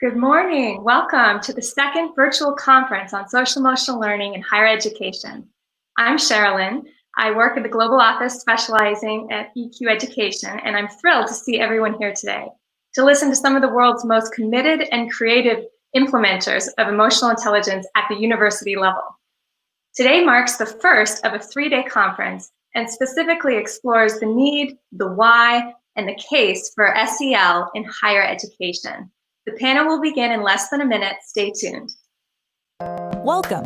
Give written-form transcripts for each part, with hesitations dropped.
Good morning. Welcome to the second virtual conference on social emotional learning in higher education. I'm Cherilyn. I work at the Global Office specializing at EQ education, and I'm thrilled to see everyone here today to listen to some of the world's most committed and creative implementers of emotional intelligence at the university level. Today marks the first of a 3-day conference and specifically explores the need, the why, and the case for SEL in higher education. The panel will begin in less than a minute. Stay tuned. Welcome.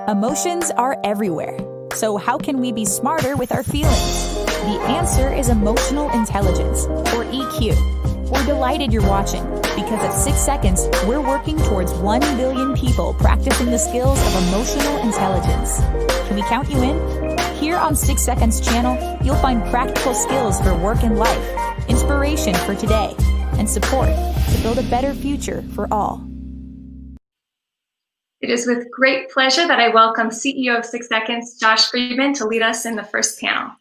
Emotions are everywhere. So how can we be smarter with our feelings? The answer is emotional intelligence, or EQ. We're delighted you're watching, because at 6 seconds, we're working towards 1 billion people practicing the skills of emotional intelligence. Can we count you in? Here on 6 Seconds channel, you'll find practical skills for work and life, inspiration for today, and support to build a better future for all. It is with great pleasure that I welcome CEO of 6 Seconds, Josh Freedman, to lead us in the first panel.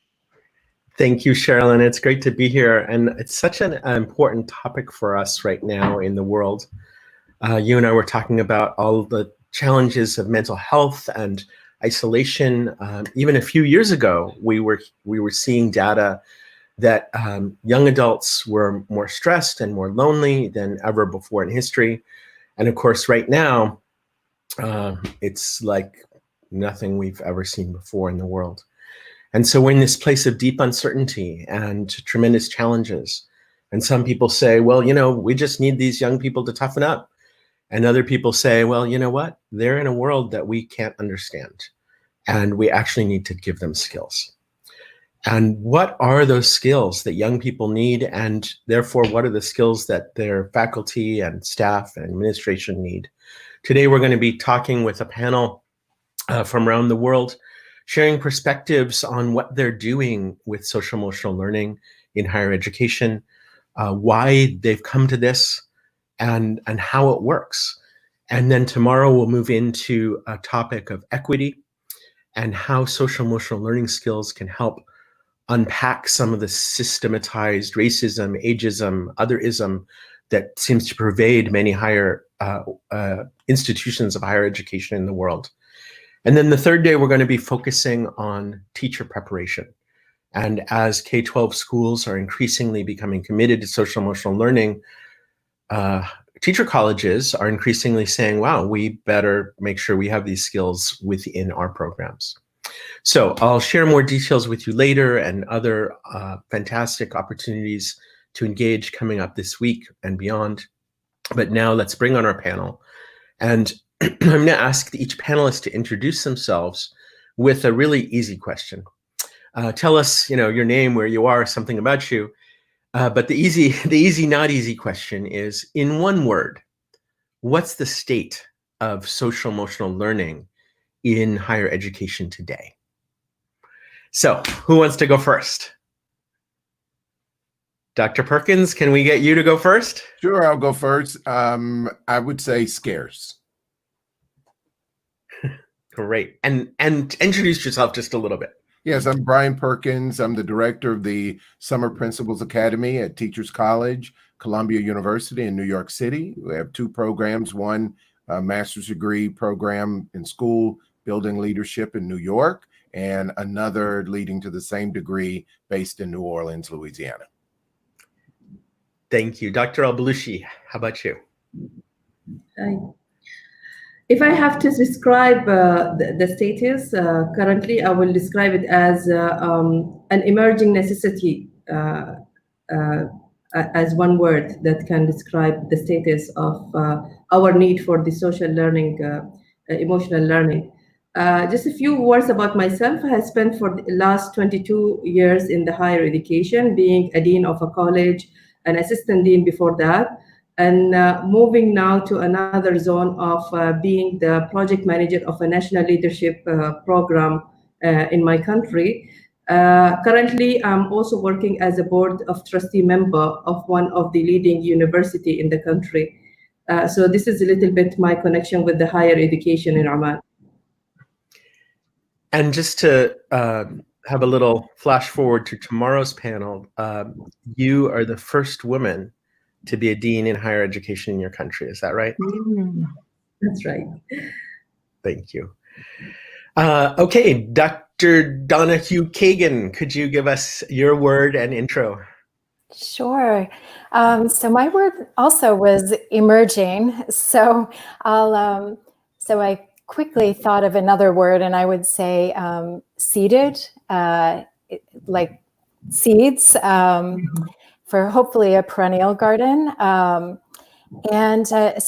Thank you, Cherilyn. It's great to be here. And it's such an important topic for us right now in the world. You and I were talking about all the challenges of mental health and isolation. Even a few years ago, we were seeing data that young adults were more stressed and more lonely than ever before in history. And of course, right now, it's like nothing we've ever seen before in the world. And so we're in this place of deep uncertainty and tremendous challenges. And some people say, well, you know, we just need these young people to toughen up. And other people say, well, you know what? They're in a world that we can't understand. And we actually need to give them skills. And what are those skills that young people need? And therefore, what are the skills that their faculty and staff and administration need? Today, we're going to be talking with a panel from around the world, sharing perspectives on what they're doing with social emotional learning in higher education, why they've come to this, and how it works. And then tomorrow, we'll move into a topic of equity and how social emotional learning skills can help unpack some of the systematized racism, ageism, otherism that seems to pervade many higher institutions of higher education in the world. And then the third day, we're going to be focusing on teacher preparation. And as K-12 schools are increasingly becoming committed to social emotional learning, teacher colleges are increasingly saying, wow, we better make sure we have these skills within our programs. So I'll share more details with you later and other fantastic opportunities to engage coming up this week and beyond. But now let's bring on our panel. And I'm going to ask each panelist to introduce themselves with a really easy question. Tell us, you know, your name, where you are, something about you. But the easy, not easy question is, in one word, what's the state of social emotional learning in higher education today? So who wants to go first? Dr. Perkins, can we get you to go first? Sure, I'll go first. I would say scarce. Great. And introduce yourself just a little bit. Yes, I'm Brian Perkins. I'm the director of the Summer Principals Academy at Teachers College, Columbia University in New York City. We have 2 programs, one a master's degree program in school building leadership in New York, and another leading to the same degree based in New Orleans, Louisiana. Thank you. Dr. Al Bulushi, how about you? If I have to describe the status currently, I will describe it as an emerging necessity, as one word that can describe the status of our need for the social learning, emotional learning. Just a few words about myself. I have spent for the last 22 years in the higher education, being a dean of a college, an assistant dean before that, and moving now to another zone of being the project manager of a national leadership program in my country. Currently, I'm also working as a board of trustee member of one of the leading university in the country. So this is a little bit my connection with the higher education in Oman. And just to have a little flash forward to tomorrow's panel, you are the first woman to be a dean in higher education in your country. Is that right? That's right. Thank you. Okay, Dr. Donahue Keegan, could you give us your word and intro? Sure. So my word also was emerging. So so I quickly thought of another word, and I would say seeded, like seeds, for hopefully a perennial garden. So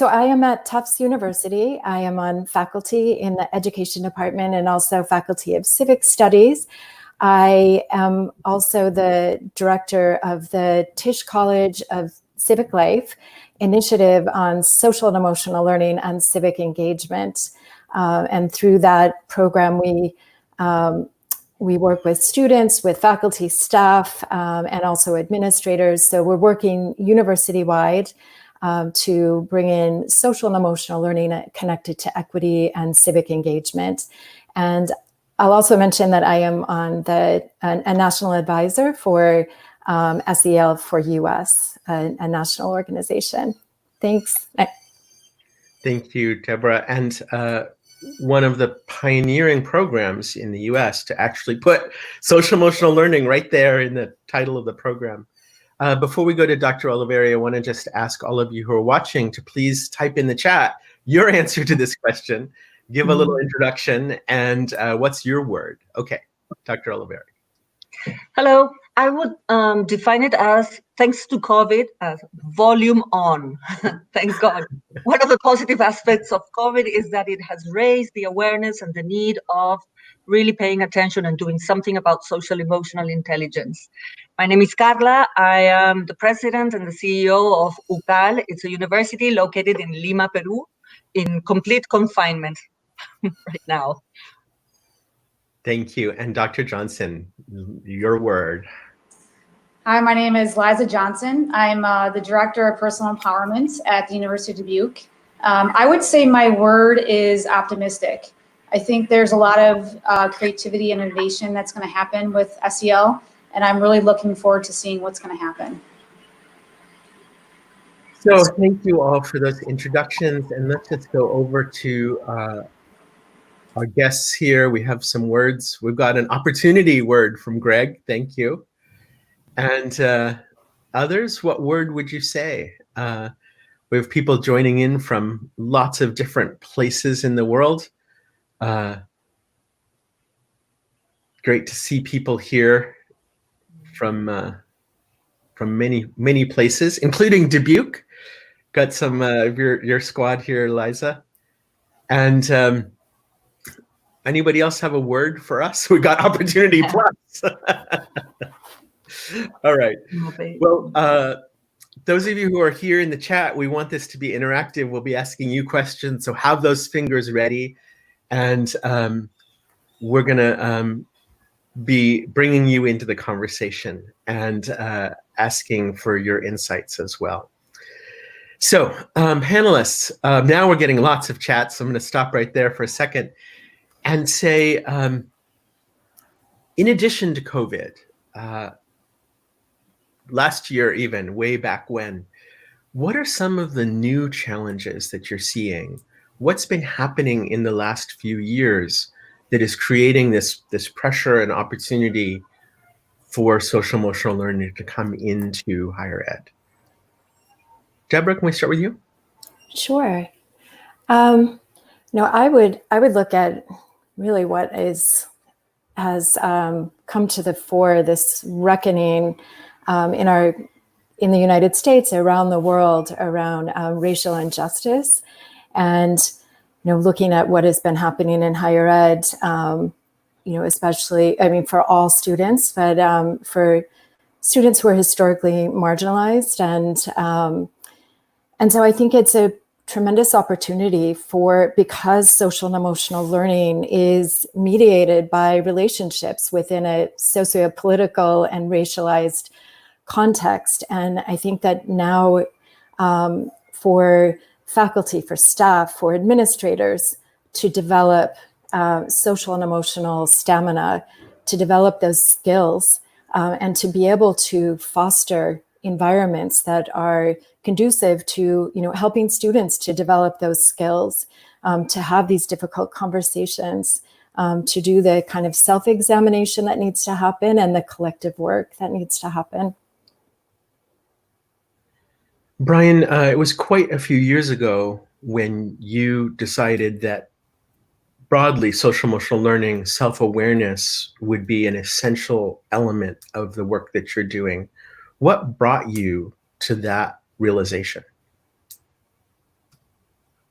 I am at Tufts University. I am on faculty in the education department and also faculty of civic studies. I am also the director of the Tisch College of Civic Life initiative on social and emotional learning and civic engagement. And through that program, we work with students, with faculty, staff, and also administrators. So we're working university-wide to bring in social and emotional learning connected to equity and civic engagement. And I'll also mention that I am on a national advisor for SEL for US, a national organization. Thanks. Thank you, Deborah. And one of the pioneering programs in the US to actually put social emotional learning right there in the title of the program. Before we go to Dr. Oliveri, I want to just ask all of you who are watching to please type in the chat your answer to this question. Give a little introduction and what's your word? Okay, Dr. Oliveri. Hello, I would define it as, thanks to COVID, as volume on. Thank God. One of the positive aspects of COVID is that it has raised the awareness and the need of really paying attention and doing something about social emotional intelligence. My name is Carla. I am the president and the CEO of UCAL. It's a university located in Lima, Peru, in complete confinement right now. Thank you. And Dr. Johnson, your word. Hi, my name is Liza Johnson. I'm the Director of Personal Empowerment at the University of Dubuque. I would say my word is optimistic. I think there's a lot of creativity and innovation that's going to happen with SEL, and I'm really looking forward to seeing what's going to happen. So thank you all for those introductions, and let's just go over to our guests here. We have some words. We've got an opportunity word from Greg. Thank you. And others, what word would you say? We have people joining in from lots of different places in the world. Great to see people here from many places, including Dubuque. Got some of your squad here, Liza. And anybody else have a word for us? We got opportunity plus. All right. Well, those of you who are here in the chat, we want this to be interactive. We'll be asking you questions, so have those fingers ready. And we're going to be bringing you into the conversation and asking for your insights as well. So panelists, now we're getting lots of chats, so I'm going to stop right there for a second and say, in addition to COVID, last year even, way back when, what are some of the new challenges that you're seeing? What's been happening in the last few years that is creating this pressure and opportunity for social emotional learning to come into higher ed? Deborah, can we start with you? Sure. I would look at really what has come to the fore, this reckoning in the United States, around the world, around racial injustice, and looking at what has been happening in higher ed, especially, for all students, but for students who are historically marginalized, and so I think it's a tremendous opportunity because social and emotional learning is mediated by relationships within a socio-political and racialized context. And I think that now for faculty, for staff, for administrators to develop social and emotional stamina, to develop those skills, and to be able to foster environments that are conducive to, helping students to develop those skills, to have these difficult conversations, to do the kind of self-examination that needs to happen and the collective work that needs to happen. Brian, it was quite a few years ago when you decided that broadly social emotional learning, self-awareness would be an essential element of the work that you're doing. What brought you to that realization?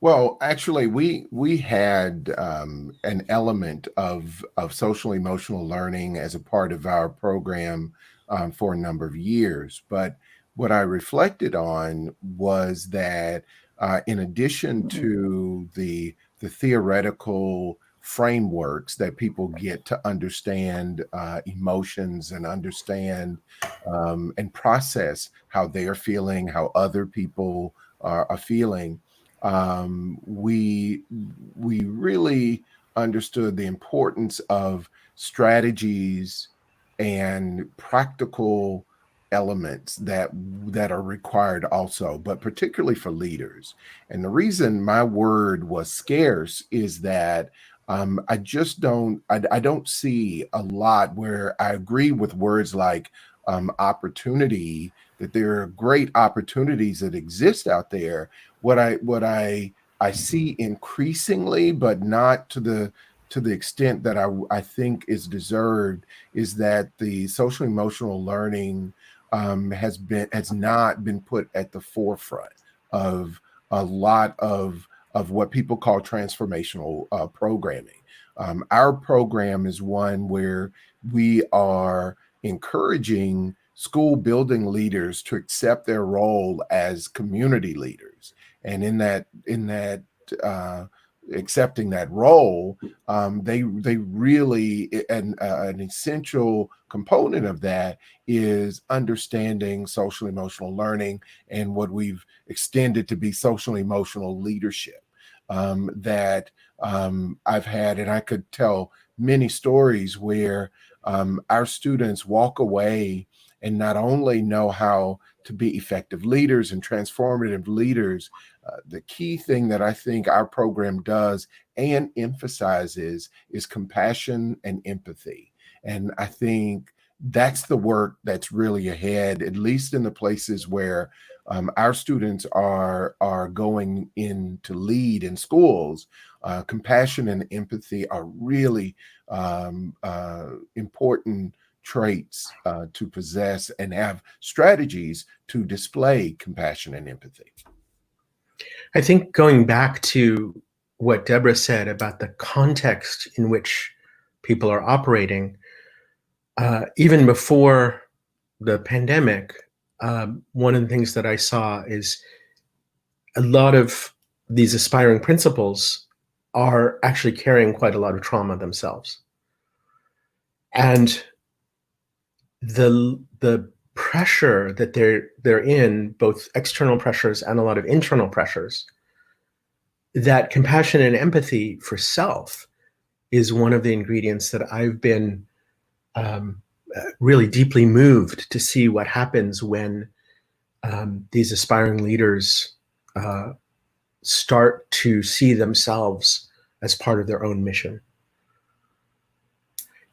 Well, actually, we had an element of social emotional learning as a part of our program for a number of years. But what I reflected on was that in addition to the theoretical frameworks that people get to understand emotions and understand and process how they're feeling, how other people are feeling, we really understood the importance of strategies and practical elements that are required also, but particularly for leaders. And the reason my word was scarce is that I don't see a lot where I agree with words like opportunity, that there are great opportunities that exist out there. What I see increasingly, but not to the extent that I think is deserved, is that the social emotional learning has not been put at the forefront of a lot of what people call transformational programming. Our program is one where we are encouraging school building leaders to accept their role as community leaders, and in that accepting that role, they really, an essential component of that is understanding social emotional learning and what we've extended to be social emotional leadership. That I've had, and I could tell many stories where our students walk away and not only know how to be effective leaders and transformative leaders, the key thing that I think our program does and emphasizes is compassion and empathy. And I think that's the work that's really ahead, at least in the places where our students are going in to lead in schools. Compassion and empathy are really important traits to possess and have strategies to display compassion and empathy. I think going back to what Deborah said about the context in which people are operating, even before the pandemic, one of the things that I saw is a lot of these aspiring principals are actually carrying quite a lot of trauma themselves. And the pressure that they're in, both external pressures and a lot of internal pressures, that compassion and empathy for self is one of the ingredients that I've been really deeply moved to see what happens when these aspiring leaders start to see themselves as part of their own mission.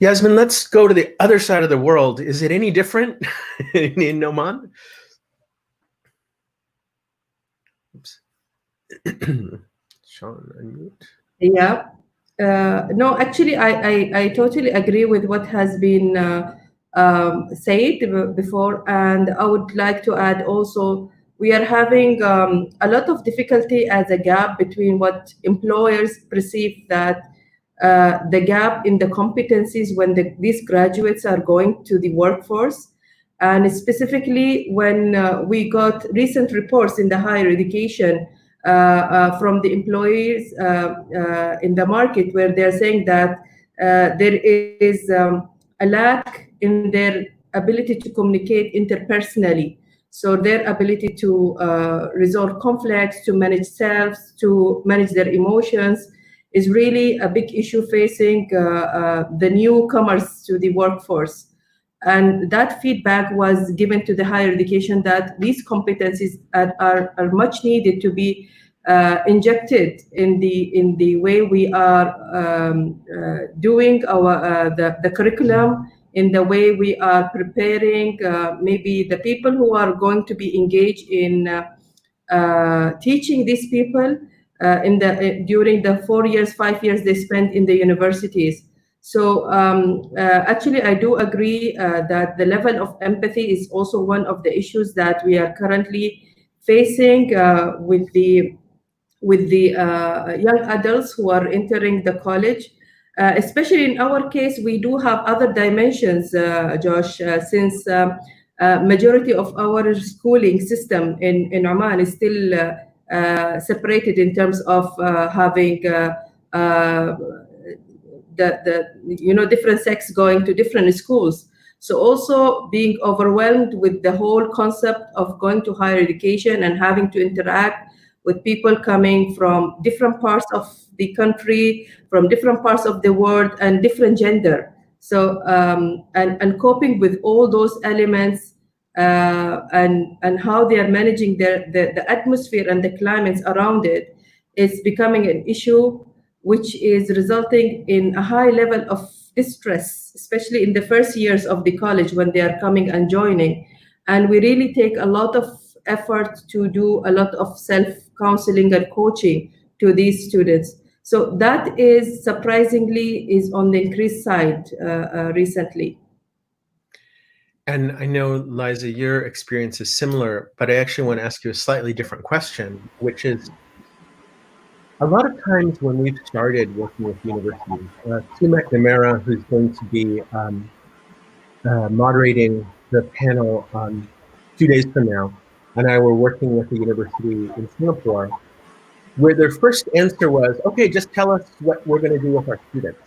Yasmin, let's go to the other side of the world. Is it any different in Oman? Oops. Sean, unmute. Yeah. No, actually, I totally agree with what has been said before. And I would like to add also, we are having a lot of difficulty as a gap between what employers perceive that the gap in the competencies when these graduates are going to the workforce. And specifically when we got recent reports in the higher education from the employees in the market, where they're saying that there is a lack in their ability to communicate interpersonally. So their ability to resolve conflicts, to manage selves, to manage their emotions is really a big issue facing the newcomers to the workforce. And that feedback was given to the higher education that these competencies are much needed to be injected in the way we are doing our the curriculum, in the way we are preparing maybe the people who are going to be engaged in teaching these people during the 4 years, 5 years they spend in the universities. So actually, I do agree that the level of empathy is also one of the issues that we are currently facing with the young adults who are entering the college. Especially in our case, we do have other dimensions, Josh, since majority of our schooling system in Oman is still separated in terms of having the different sex going to different schools. So also being overwhelmed with the whole concept of going to higher education and having to interact with people coming from different parts of the country, from different parts of the world, and different gender. So and coping with all those elements and how they are managing the atmosphere and the climates around it is becoming an issue, which is resulting in a high level of distress, especially in the first years of the college when they are coming and joining. And we really take a lot of effort to do a lot of self-counseling and coaching to these students. So that is surprisingly is on the increased side recently. And I know, Liza, your experience is similar, but I actually want to ask you a slightly different question, which is, a lot of times when we've started working with universities, Sue McNamara, who's going to be moderating the panel 2 days from now, and I were working with a university in Singapore, where their first answer was, okay, just tell us what we're going to do with our students.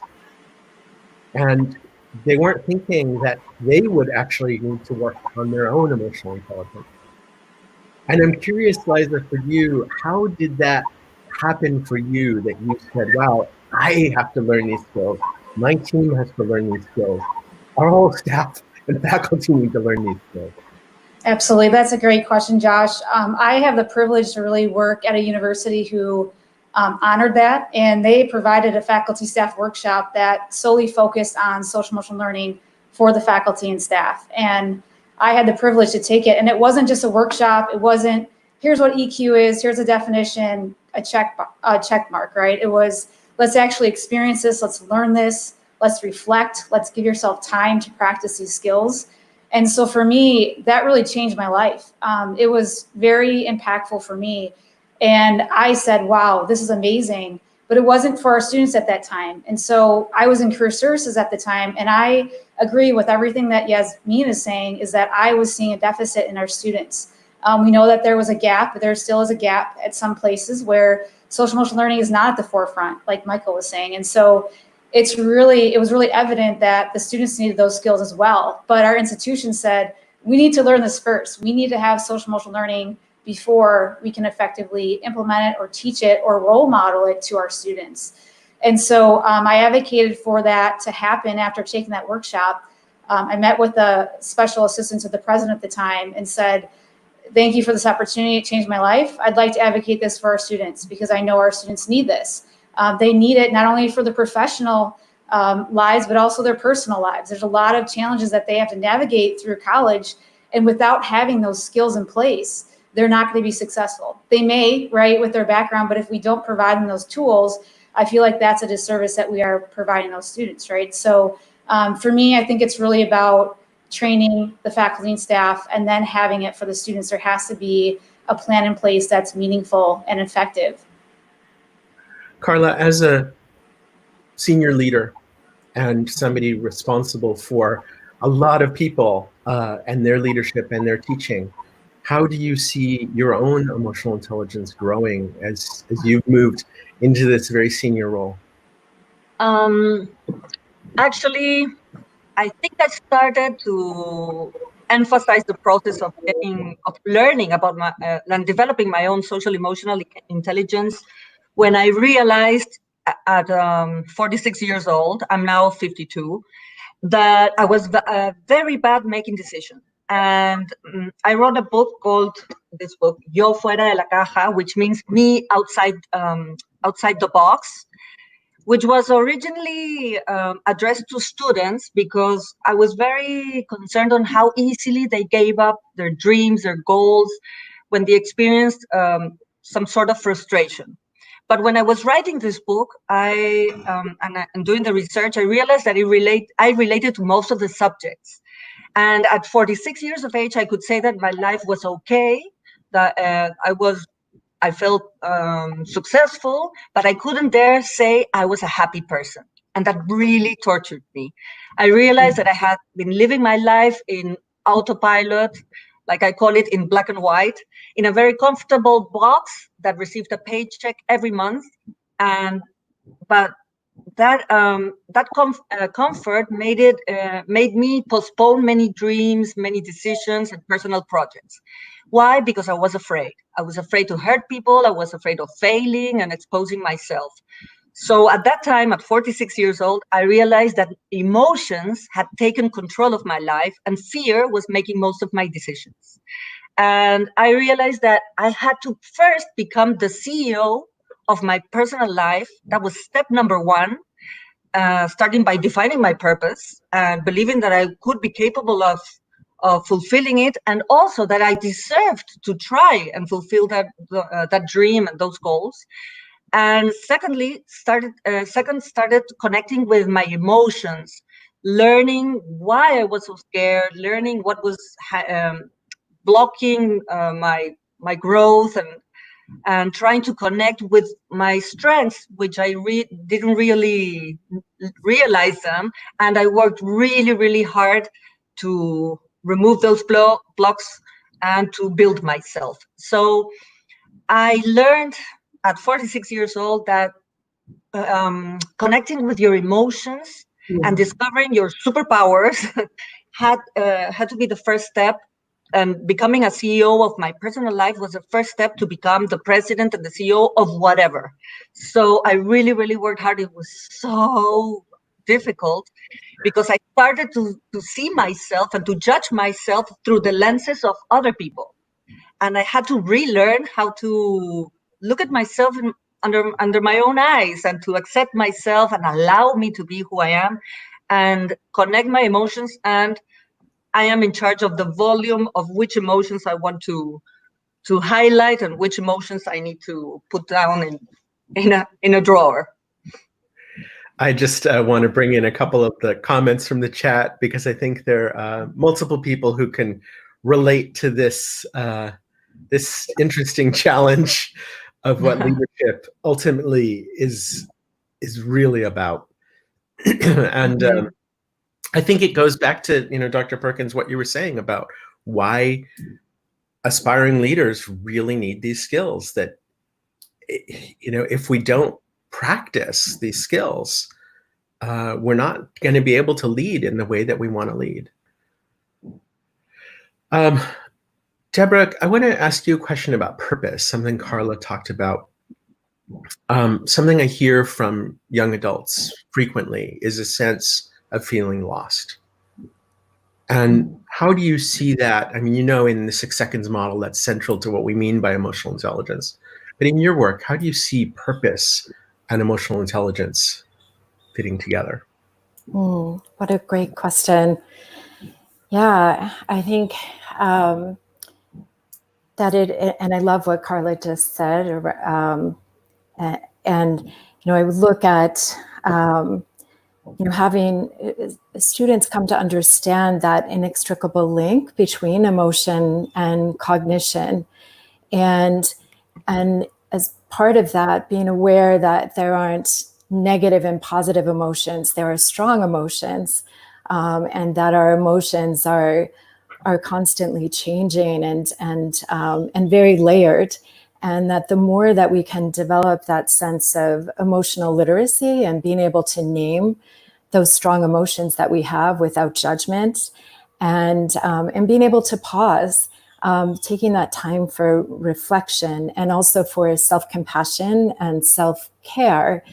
And they weren't thinking that they would actually need to work on their own emotional intelligence. And I'm curious, Liza, for you, how did that happen for you, that you said, wow, I have to learn these skills, my team has to learn these skills, our whole staff and faculty need to learn these skills? Absolutely. That's a great question, Josh. I have the privilege to really work at a university who honored that, and they provided a faculty staff workshop that solely focused on social emotional learning for the faculty and staff. And I had the privilege to take it. And it wasn't just a workshop. It wasn't, here's what EQ is, here's a definition, a check mark, right? It was, let's actually experience this, let's learn this, let's reflect, let's give yourself time to practice these skills. And so for me, that really changed my life. It was very impactful for me. And I said, wow, this is amazing. But it wasn't for our students at that time. And so I was in career services at the time. And I agree with everything that Yasmin is saying, is that I was seeing a deficit in our students. We know that there was a gap, but there still is a gap at some places where social emotional learning is not at the forefront, like Michael was saying. And so it was really evident that the students needed those skills as well. But our institution said, we need to learn this first. We need to have social emotional learning before we can effectively implement it or teach it or role model it to our students. And so I advocated for that to happen after taking that workshop. I met with the special assistant to the president at the time and said, thank you for this opportunity. It changed my life. I'd like to advocate this for our students because I know our students need this. They need it not only for the professional lives, but also their personal lives. There's a lot of challenges that they have to navigate through college. And without having those skills in place, they're not going to be successful. They may, right, with their background, but if we don't provide them those tools, I feel like that's a disservice that we are providing those students, right? So for me, I think it's really about training the faculty and staff and then having it for the students. There has to be a plan in place that's meaningful and effective. Carla, as a senior leader and somebody responsible for a lot of people and their leadership and their teaching, how do you see your own emotional intelligence growing as you've moved into this very senior role? Actually, I think I started to emphasize the process of learning about and developing my own social emotional intelligence when I realized at 46 years old, I'm now 52, that I was very bad making decisions. And I wrote a book called Yo Fuera de la Caja, which means me outside the box, which was originally addressed to students because I was very concerned on how easily they gave up their dreams, their goals, when they experienced some sort of frustration. But when I was writing this book, and doing the research, I realized that I related to most of the subjects. And at 46 years of age, I could say that my life was okay, that I felt successful, but I couldn't dare say I was a happy person. And that really tortured me. I realized that I had been living my life in autopilot, like I call it, in black and white, in a very comfortable box that received a paycheck every month. But that comfort made me postpone many dreams, many decisions, and personal projects. Why? Because I was afraid. I was afraid to hurt people. I was afraid of failing and exposing myself. So at that time, at 46 years old, I realized that emotions had taken control of my life and fear was making most of my decisions. And I realized that I had to first become the CEO of my personal life. That was step number one, starting by defining my purpose and believing that I could be capable of fulfilling it, and also that I deserved to try and fulfill that dream and those goals. And secondly, started connecting with my emotions, learning why I was so scared, learning what was blocking my growth, and trying to connect with my strengths, which I didn't really realize them. And I worked really, really hard to remove those blocks and to build myself. So I learned at 46 years old that connecting with your emotions and discovering your superpowers had to be the first step. And becoming a CEO of my personal life was the first step to become the president and the CEO of whatever. So I really, really worked hard. It was so difficult because I started to see myself and to judge myself through the lenses of other people. And I had to relearn how to look at myself under my own eyes and to accept myself and allow me to be who I am and connect my emotions. And I am in charge of the volume of which emotions I want to highlight and which emotions I need to put down in a drawer. I just want to bring in a couple of the comments from the chat because I think there are multiple people who can relate to this this interesting challenge of what leadership ultimately is really about. And I think it goes back to, Dr. Perkins, what you were saying about why aspiring leaders really need these skills, that, if we don't practice these skills, we're not going to be able to lead in the way that we want to lead. Deborah, I want to ask you a question about purpose, something Carla talked about. Something I hear from young adults frequently is a sense of feeling lost. And how do you see that? I mean, in the 6 seconds model, that's central to what we mean by emotional intelligence. But in your work, how do you see purpose and emotional intelligence fitting together? What a great question. Yeah, I think that and I love what Carla just said. And I would look at having students come to understand that inextricable link between emotion and cognition, and as part of that, being aware that there aren't negative and positive emotions, there are strong emotions, and that our emotions are constantly changing and very layered. And that the more that we can develop that sense of emotional literacy and being able to name those strong emotions that we have without judgment, and being able to pause, taking that time for reflection and also for self-compassion and self-care,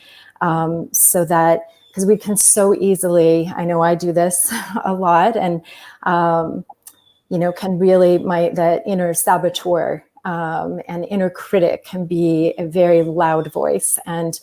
so that because we can so easily, I know I do this a lot, and can really, that inner saboteur and inner critic can be a very loud voice. And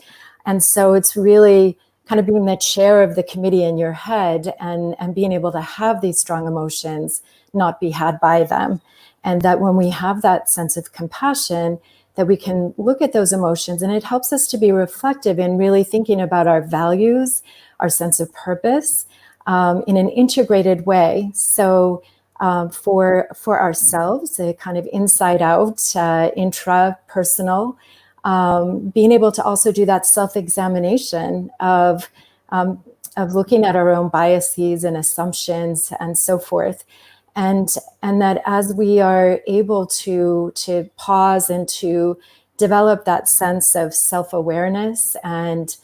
so it's really kind of being the chair of the committee in your head and being able to have these strong emotions, not be had by them. And that when we have that sense of compassion, that we can look at those emotions, and it helps us to be reflective in really thinking about our values, our sense of purpose in an integrated way. So for ourselves, a kind of inside out, intrapersonal, being able to also do that self-examination of looking at our own biases and assumptions and so forth. And that as we are able to pause and to develop that sense of self-awareness and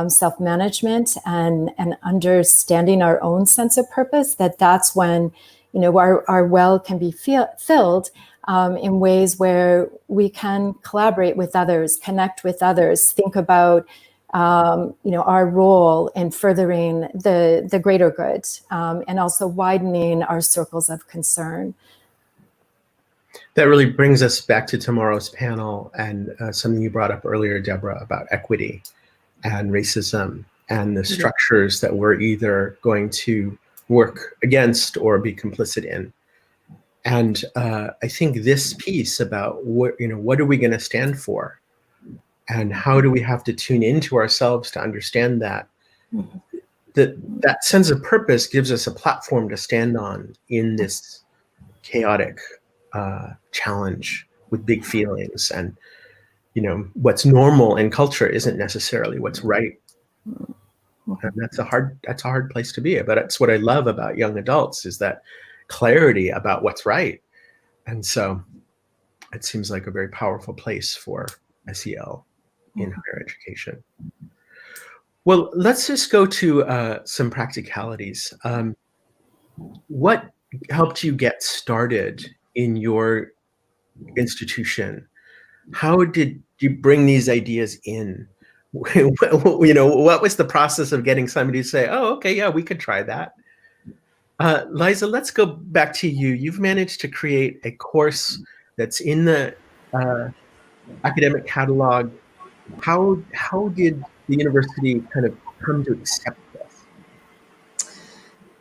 self-management and understanding our own sense of purpose, that's when our well can be filled in ways where we can collaborate with others, connect with others, think about our role in furthering the greater good, and also widening our circles of concern. That really brings us back to tomorrow's panel and something you brought up earlier, Deborah, about equity and racism and the structures that we're either going to work against or be complicit in. And I think this piece about what are we going to stand for, and how do we have to tune into ourselves to understand that that sense of purpose gives us a platform to stand on in this chaotic challenge with big feelings. And what's normal in culture isn't necessarily what's right. And that's a hard place to be. But that's what I love about young adults, is that clarity about what's right. And so it seems like a very powerful place for SEL in higher education. Well, let's just go to some practicalities. What helped you get started in your institution? How did you bring these ideas in? What was the process of getting somebody to say, oh, okay, yeah, we could try that? Liza, let's go back to you. You've managed to create a course that's in the academic catalog. How did the university kind of come to accept this?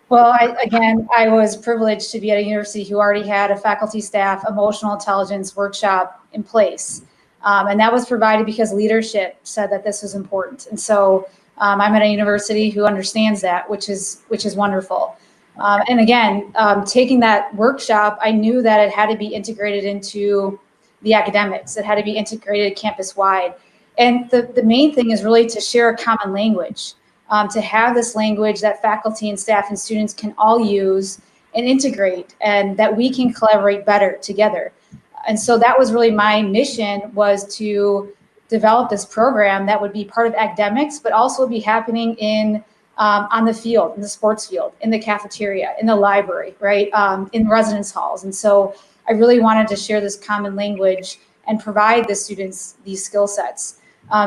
Well, I was privileged to be at a university who already had a faculty staff emotional intelligence workshop in place. And that was provided because leadership said that this was important. And so I'm at a university who understands that, which is wonderful. And again, taking that workshop, I knew that it had to be integrated into the academics. It had to be integrated campus-wide. And the main thing is really to share a common language, to have this language that faculty and staff and students can all use and integrate, and that we can collaborate better together. And so that was really my mission, was to develop this program that would be part of academics, but also be happening in on the field, in the sports field, in the cafeteria, in the library, right, in residence halls. And so I really wanted to share this common language and provide the students these skill sets.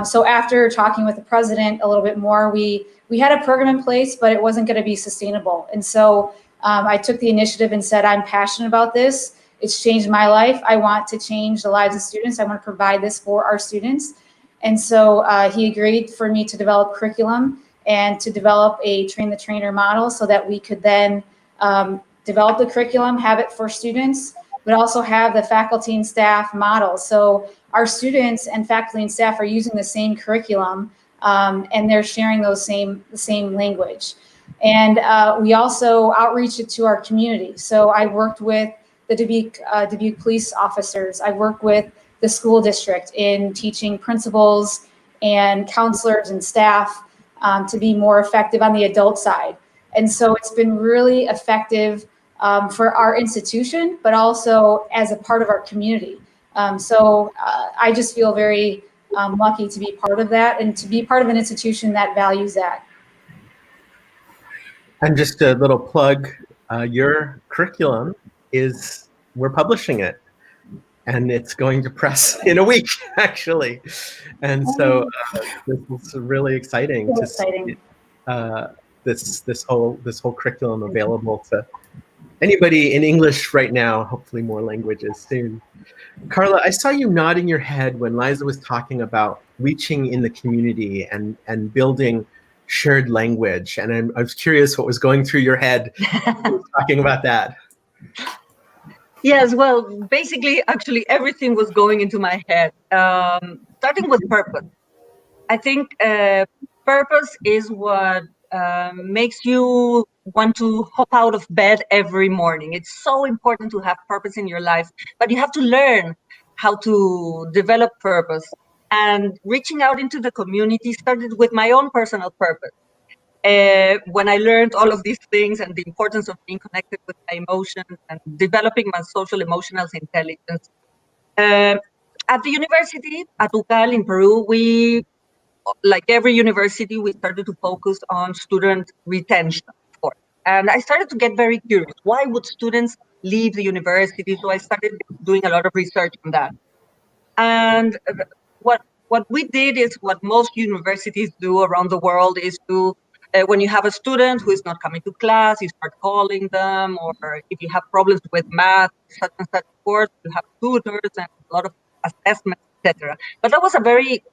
So after talking with the president a little bit more, we had a program in place, but it wasn't going to be sustainable. And so I took the initiative and said, I'm passionate about this. It's changed my life. I want to change the lives of students. I want to provide this for our students. And so he agreed for me to develop curriculum and to develop a train the trainer model, so that we could then develop the curriculum, have it for students, but also have the faculty and staff model. So our students and faculty and staff are using the same curriculum, and they're sharing the same language. And we also outreach it to our community. So I worked with the Dubuque police officers. I worked with the school district in teaching principals and counselors and staff to be more effective on the adult side. And so it's been really effective for our institution, but also as a part of our community. So I just feel very lucky to be part of that, and to be part of an institution that values that. And just a little plug, your curriculum we're publishing it, and it's going to press in a week, actually. And so this is really exciting to see this whole curriculum available to anybody in English right now, hopefully more languages soon. Carla, I saw you nodding your head when Liza was talking about reaching in the community and building shared language. And I was curious what was going through your head when you were talking about that. Yes, well, basically, actually, everything was going into my head, starting with purpose. I think purpose is what makes you want to hop out of bed every morning. It's so important to have purpose in your life, but you have to learn how to develop purpose. And reaching out into the community started with my own personal purpose. When I learned all of these things and the importance of being connected with my emotions and developing my social emotional intelligence. At the university, at UCAL in Peru, we, like every university, we started to focus on student retention, of course. And I started to get very curious. Why would students leave the university? So I started doing a lot of research on that. And what we did is what most universities do around the world is to, when you have a student who is not coming to class, you start calling them, or if you have problems with math, such and such course, you have tutors and a lot of assessments, etc. But that was a very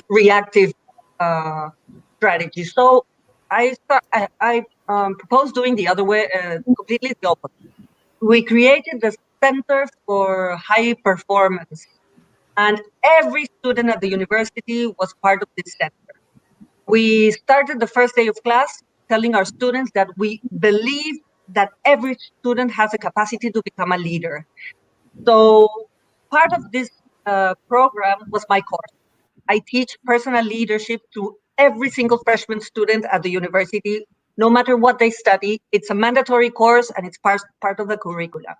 reactive strategy. So I proposed doing the other way, completely the opposite. We created the Center for High Performance, and every student at the university was part of this center. We started the first day of class telling our students that we believe that every student has a capacity to become a leader. So part of this program was my course. I teach personal leadership to every single freshman student at the university, no matter what they study. It's a mandatory course and it's part of the curriculum.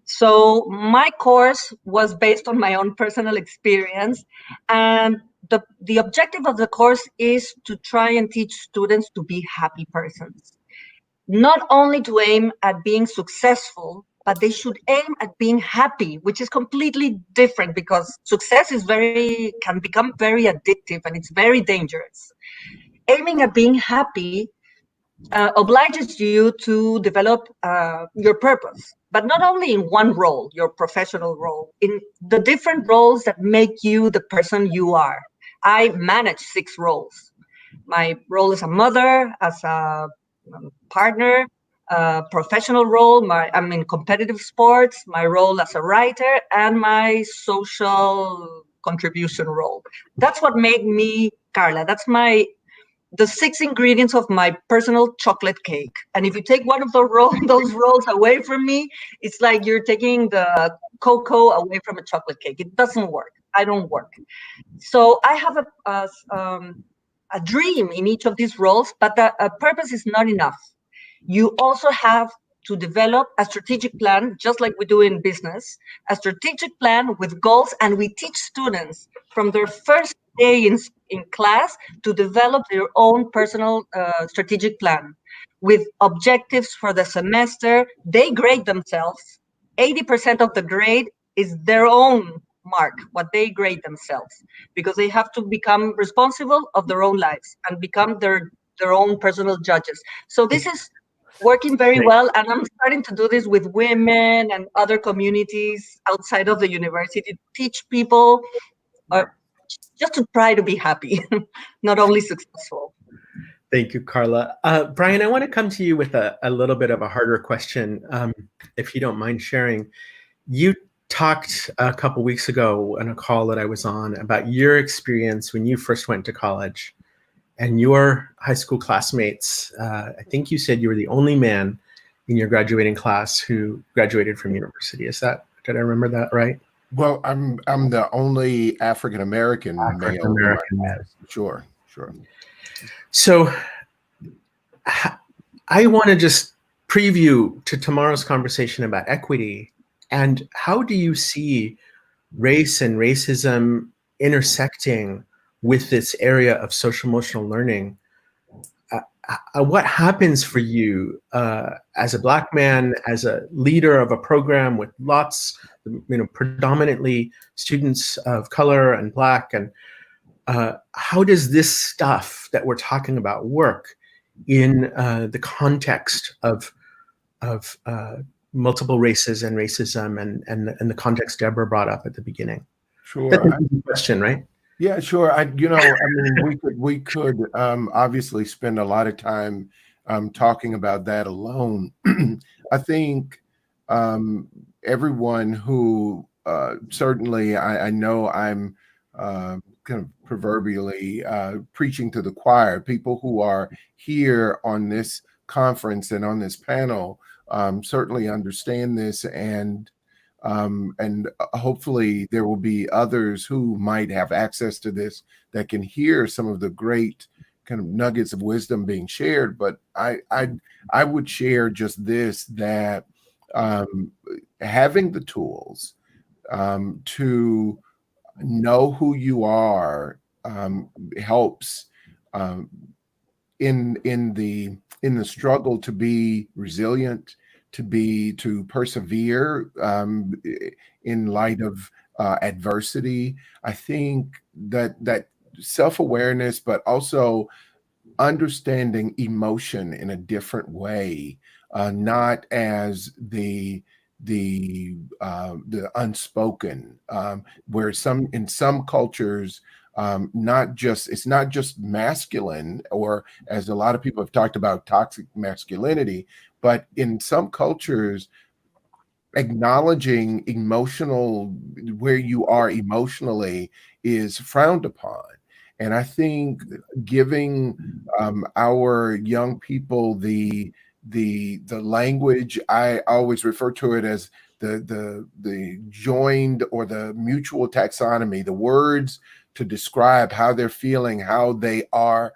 So my course was based on my own personal experience, and the objective of the course is to try and teach students to be happy persons. Not only to aim at being successful, but they should aim at being happy, which is completely different because success can become very addictive and it's very dangerous. Aiming at being happy obliges you to develop your purpose, but not only in one role, your professional role, in the different roles that make you the person you are. I manage 6 roles. My role as a mother, as a partner, professional role, I'm in competitive sports, my role as a writer, and my social contribution role. That's what made me Carla. That's the 6 ingredients of my personal chocolate cake. And if you take one of those roles away from me, it's like you're taking the cocoa away from a chocolate cake. It doesn't work. I don't work. So I have a dream in each of these roles, but a purpose is not enough. You also have to develop a strategic plan, just like we do in business, a strategic plan with goals, and we teach students from their first day in class to develop their own personal strategic plan with objectives for the semester. They grade themselves. 80% of the grade is their own mark, what they grade themselves, because they have to become responsible of their own lives and become their own personal judges. So this is working very well, and I'm starting to do this with women and other communities outside of the university, teach people just to try to be happy, not only successful. Thank you, Carla. Brian, I want to come to you with a little bit of a harder question, if you don't mind sharing. You talked a couple weeks ago on a call that I was on about your experience when you first went to college. And your high school classmates, I think you said you were the only man in your graduating class who graduated from university. Did I remember that right? Well, I'm the only African American male. Sure. So I want to just preview to tomorrow's conversation about equity. And how do you see race and racism intersecting with this area of social emotional learning? What happens for you as a Black man, as a leader of a program with lots, predominantly students of color and Black, and how does this stuff that we're talking about work in the context of multiple races and racism and the context Deborah brought up at the beginning? Sure. That's an easy question, right? Yeah, sure. I mean, we could obviously spend a lot of time talking about that alone. I think everyone who certainly, I know I'm kind of proverbially preaching to the choir. People who are here on this conference and on this panel certainly understand this, and hopefully there will be others who might have access to this that can hear some of the great kind of nuggets of wisdom being shared. But I would share just this, that having the tools to know who you are helps in the struggle to be resilient, to persevere in light of adversity. I think that self-awareness, but also understanding emotion in a different way, not as the unspoken, where in some cultures, it's not just masculine, or as a lot of people have talked about, toxic masculinity, but in some cultures, acknowledging where you are emotionally is frowned upon. And I think giving our young people the language, I always refer to it as the joined or the mutual taxonomy, the words to describe how they're feeling, how they are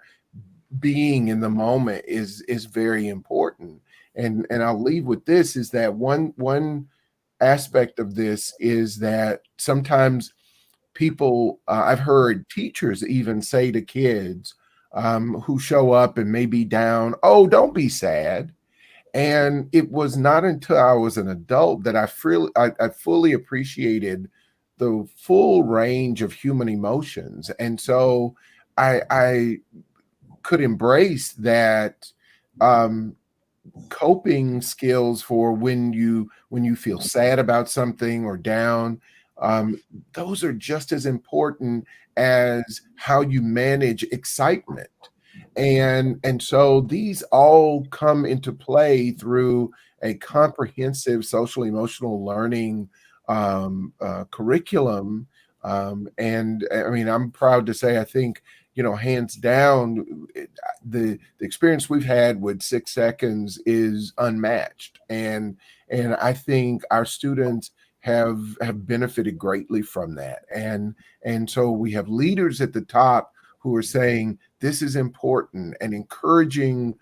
being in the moment is very important. And I'll leave with this, is that one aspect of this is that sometimes people, I've heard teachers even say to kids who show up and may be down, "Oh, don't be sad." And it was not until I was an adult that I fully appreciated the full range of human emotions. And so I could embrace that coping skills for when you feel sad about something or down. Those are just as important as how you manage excitement. And so these all come into play through a comprehensive social emotional learning curriculum. And I mean, I'm proud to say, I think, hands down, the experience we've had with 6 Seconds is unmatched. And I think our students have benefited greatly from that. And so we have leaders at the top who are saying this is important, and encouraging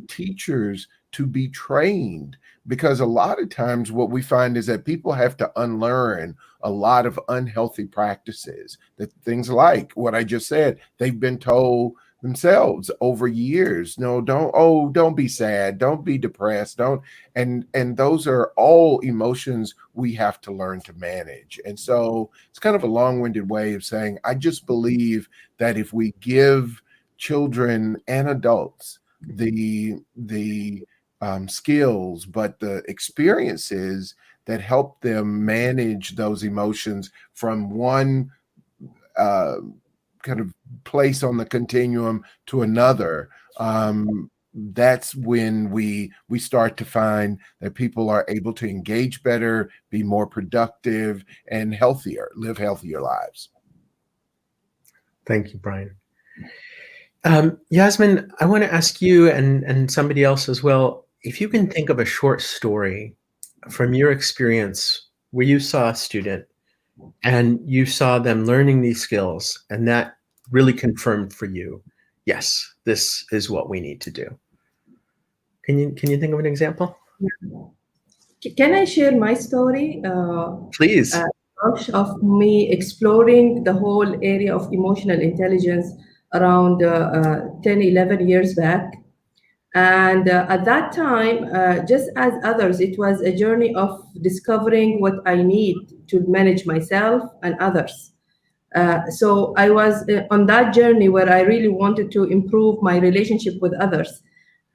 teachers to be trained, because a lot of times what we find is that people have to unlearn a lot of unhealthy practices, that things like what I just said, they've been told themselves over years. No, don't be sad, don't be depressed, and those are all emotions we have to learn to manage. And so it's kind of a long-winded way of saying, I just believe that if we give children and adults the skills, but the experiences that help them manage those emotions from one kind of place on the continuum to another, that's when we start to find that people are able to engage better, be more productive, and live healthier lives. Thank you, Brian. Yasmin, I want to ask you and somebody else as well, if you can think of a short story from your experience where you saw a student and you saw them learning these skills, and that really confirmed for you, yes, this is what we need to do. Can you think of an example? Can I share my story? Please. Of me exploring the whole area of emotional intelligence around 10, 11 years back. And at that time, just as others, it was a journey of discovering what I need to manage myself and others. So I was on that journey where I really wanted to improve my relationship with others.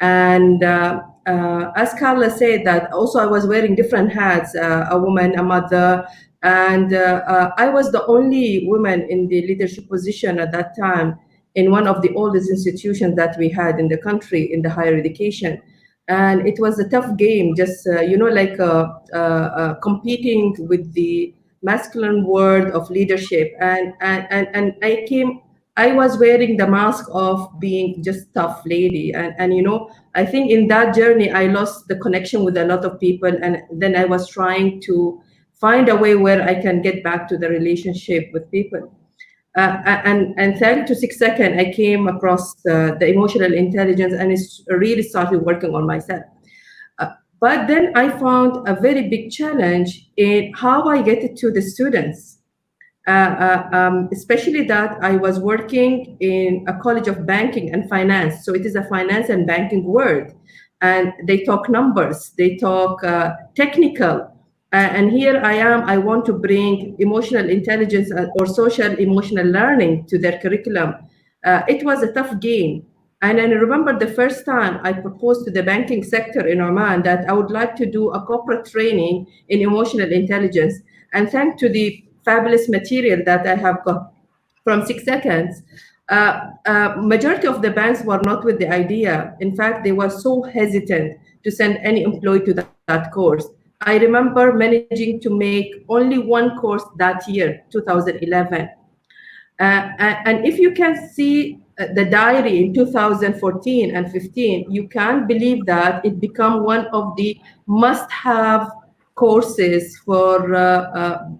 And as Carla said, that also I was wearing different hats, a woman, a mother, and I was the only woman in the leadership position at that time in one of the oldest institutions that we had in the country in the higher education. And it was a tough game, just, like competing with the masculine world of leadership. And I was wearing the mask of being just tough lady. And I think in that journey, I lost the connection with a lot of people. And then I was trying to find a way where I can get back to the relationship with people. And thanks to 6 Second, I came across the emotional intelligence and it's really started working on myself. But then I found a very big challenge in how I get it to the students, especially that I was working in a college of banking and finance. So it is a finance and banking world. And they talk numbers, they talk technical. And here I am, I want to bring emotional intelligence or social emotional learning to their curriculum. It was a tough game. And I remember the first time I proposed to the banking sector in Oman that I would like to do a corporate training in emotional intelligence. And thanks to the fabulous material that I have got from 6 Seconds, majority of the banks were not with the idea. In fact, they were so hesitant to send any employee to that course. I remember managing to make only one course that year, 2011. And if you can see the diary in 2014 and 15, you can't believe that it became one of the must-have courses for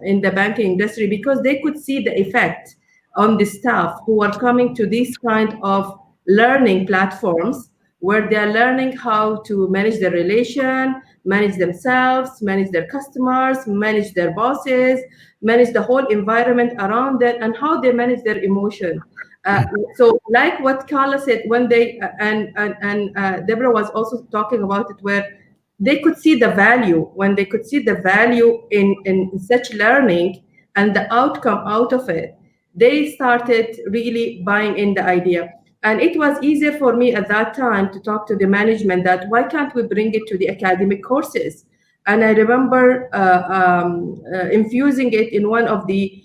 in the banking industry, because they could see the effect on the staff who are coming to these kind of learning platforms where they are learning how to manage their relation, manage themselves, manage their customers, manage their bosses, manage the whole environment around them, and how they manage their emotion. So like what Carla said, when they, and Deborah was also talking about it, where they could see the value, when they could see the value in such learning and the outcome out of it, they started really buying in the idea. And it was easier for me at that time to talk to the management that why can't we bring it to the academic courses? And I remember infusing it in one of the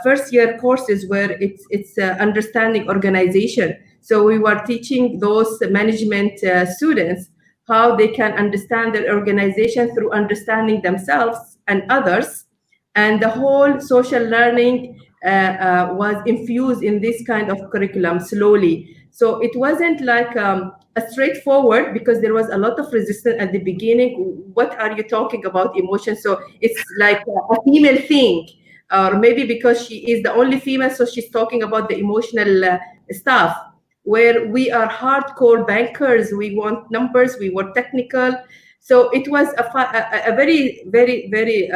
first year courses where it's understanding organization. So we were teaching those management students how they can understand their organization through understanding themselves and others. And the whole social learning was infused in this kind of curriculum slowly. So it wasn't like a straightforward, because there was a lot of resistance at the beginning. What are you talking about emotions? So it's like a female thing, or maybe because she is the only female, so she's talking about the emotional stuff, where we are hardcore bankers. We want numbers, we want technical. So it was a very, very, very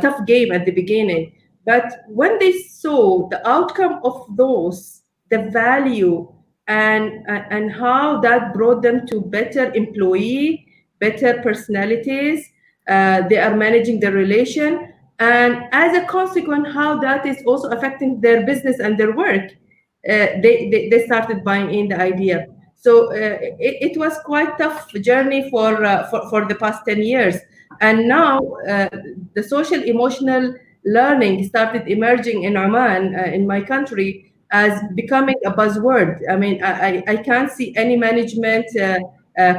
tough game at the beginning. But when they saw the outcome of those, the value and how that brought them to better employee, better personalities, they are managing their relation. And as a consequence, how that is also affecting their business and their work, they started buying in the idea. So it was quite tough journey for the past 10 years. And now the social emotional learning started emerging in Oman, in my country, as becoming a buzzword. I mean, I can't see any management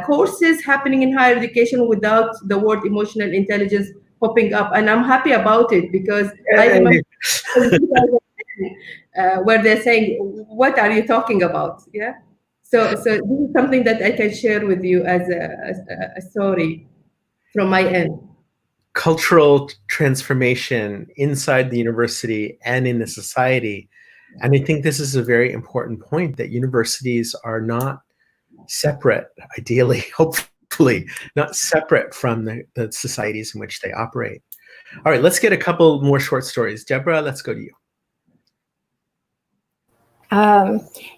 courses happening in higher education without the word emotional intelligence popping up. And I'm happy about it, because I remember where they're saying, what are you talking about? Yeah. So this is something that I can share with you as a story from my end. Cultural transformation inside the university and in the society. And I think this is a very important point, that universities are not separate, ideally, hopefully, not separate from the societies in which they operate. All right, let's get a couple more short stories. Deborah, let's go to you.